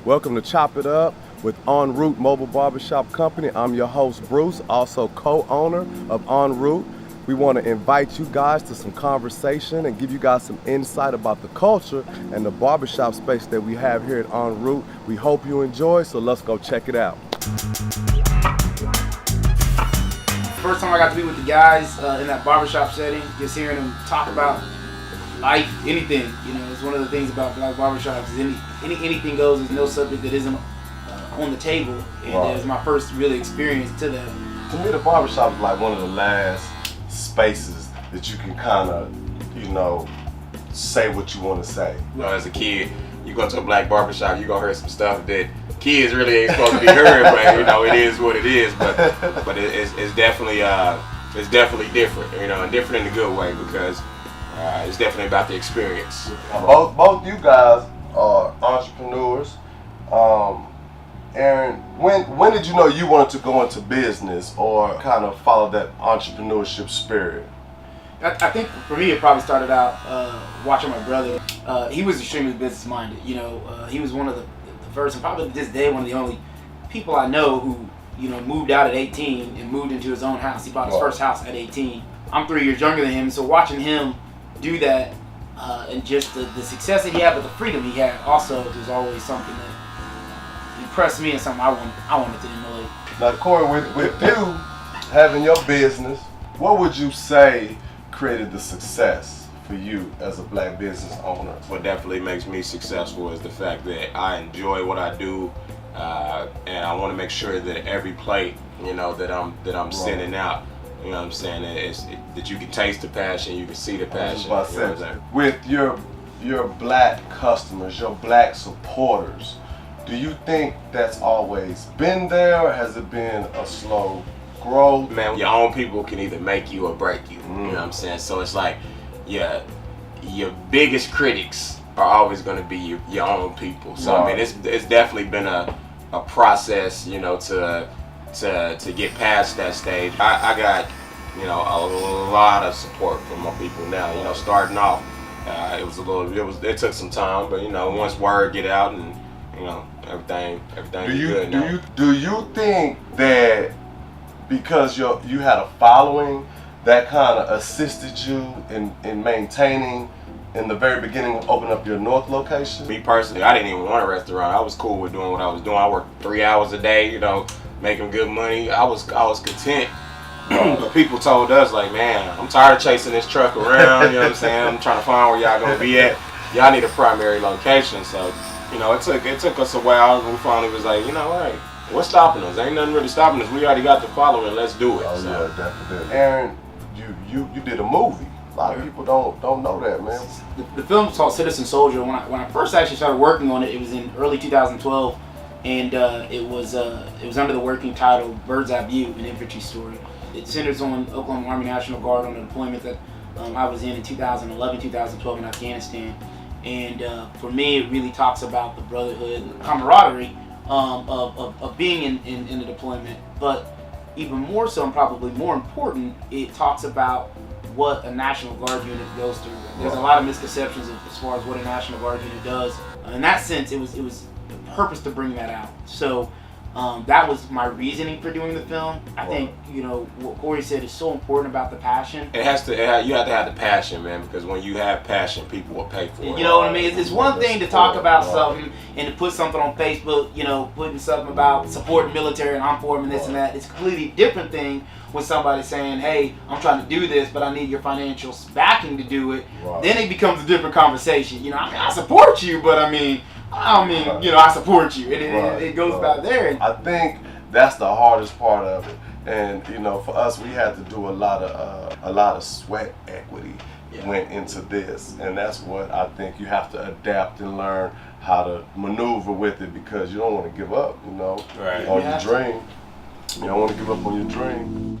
Welcome to Chop It Up with En Route Mobile Barbershop Company. I'm your host, Bruce, also co-owner of En Route. We want to invite you guys to some conversation and give you guys some insight about the culture and the barbershop space that we have here at En Route. We hope you enjoy, so let's go check it out. First time I got to be with the guys in that barbershop setting, just hearing them talk about life, anything. You know, it's one of the things about black barbershops is anything goes. There's no subject that isn't on the table, and it was my first really experience to that. To me, the barbershop is like one of the last spaces that you can kind of, say what you want to say. You know, as a kid, you go to a black barbershop, you're gonna hear some stuff that kids really ain't supposed to be hearing, but it is what it is. But it's definitely different, and different in a good way because it's definitely about the experience. Both you guys are entrepreneurs. Aaron, when did you know you wanted to go into business or kind of follow that entrepreneurship spirit? I think for me it probably started out watching my brother. He was extremely business minded. He was one of the first, and probably to this day one of the only people I know who moved out at 18 and moved into his own house. He bought his first house at 18. I'm 3 years younger than him, so watching him do that and just the success that he had, but the freedom he had also was always something that impressed me and something I wanted to emulate. Now, Corey, with you having your business, what would you say created the success for you as a black business owner? What definitely makes me successful is the fact that I enjoy what I do, and I want to make sure that every plate, that I'm sending out, that you can taste the passion, you can see the passion. With your black customers, your black supporters, do you think that's always been there, or has it been a slow growth? Man, your own people can either make you or break you. You know what I'm saying? So it's like, your biggest critics are always going to be your own people. So I mean, it's definitely been a process, to get past that stage. I got, a lot of support from my people now. Starting off, it took some time, but once word get out and everything good now. Do you think that because you had a following that kind of assisted you in maintaining in the very beginning of opening up your North location? Me personally, I didn't even want a restaurant. I was cool with doing what I was doing. I worked 3 hours a day, making good money. I was content. But people told us, like, man, I'm tired of chasing this truck around, you know what I'm saying? I'm trying to find where y'all gonna be at. Y'all need a primary location. So, it took us a while, and we finally was like, hey, what's stopping us? Ain't nothing really stopping us. We already got the following. Let's do it. Yeah, definitely. Aaron, you did a movie. A lot of people don't know that, man. The film is called Citizen Soldier. When I first actually started working on it, it was in early 2012, and it was under the working title Bird's Eye View, an infantry story. It centers on Oklahoma Army National Guard on a deployment that I was in 2011, 2012 in Afghanistan. And for me, it really talks about the brotherhood and camaraderie of being in the deployment. But even more so, and probably more important, it talks about what a National Guard unit goes through. There's a lot of misconceptions as far as what a National Guard unit does. In that sense, it was the purpose to bring that out. So that was my reasoning for doing the film. I think what Corey said is so important about the passion. You have to have the passion, man, because when you have passion, people will pay for it. You know what I mean? It's one thing to talk about something and to put something on Facebook, putting something about supporting military and I'm for them and this and that. It's a completely different thing when somebody's saying, hey, I'm trying to do this, but I need your financial backing to do it. Then it becomes a different conversation. I support you, but I support you. It goes back there. I think that's the hardest part of it. And for us, we had to do a lot of sweat equity went into this, and that's what I think you have to adapt and learn how to maneuver with it, because you don't want to give up, on your dream. You don't want to give up on your dream.